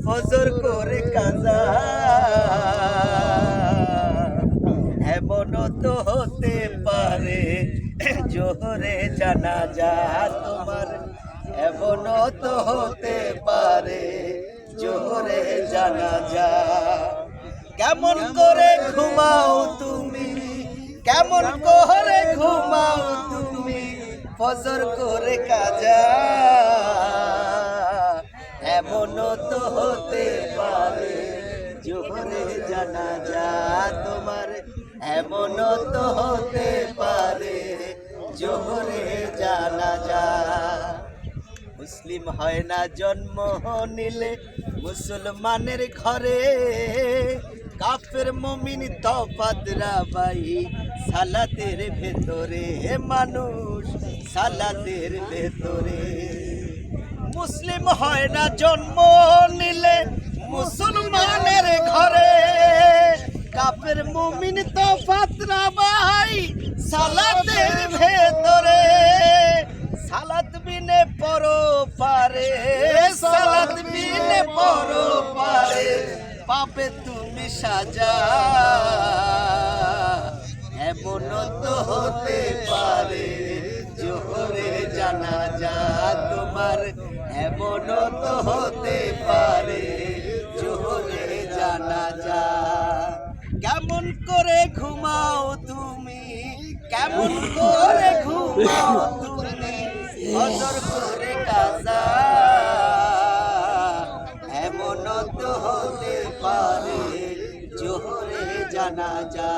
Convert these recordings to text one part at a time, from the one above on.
ফজর করে কাজা। এমনও তো হতে পারে জোহরে জানাজা তোমার, এমনও তো হতে পারে জোহরে জানাজা। কেমন করে ঘুমাও তুমি, কেমন করে ঘুমাও তুমি ফজর করে কাজা। এমনও তো হতে পারে জোহরে জানাজা তোমার, এমনও তো হতে পারে জোহরে জানাজা। মুসলিম হয় না জন্ম নিলে মুসলমানের ঘরে, কাফের মুমিন তফাতরা ভাই সালাতের ভেতরে, মানুষ সালাতের ভেতরে। মুসলিম হয় না জন্ম নিলে মুসলমানের ঘরে, কাফের মুমিন তফাতরা ভাই সালাতের ভেতরে। সালাত বিনে পরো পারে, সালাত বিনে পরো পারে পাপে তুমি সাজা। এমনও তো হতে পারে জোহরে জানাজা তোমার, এমনও তো হতে পারে জোহরে জানাজা। কেমন করে ঘুমাও তুমি, কেমন করে ঘুমাও তুমি ফজর করে কাজা। এমনও তো হতে পারে জোহরে জানাজা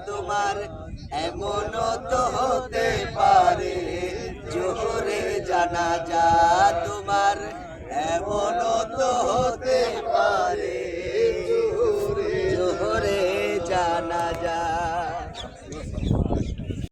তোমার, এমনও তো হতে পারে জোহরে জানাজা তোমার, এমনও তো হতে পারে জোহরে জানাজা।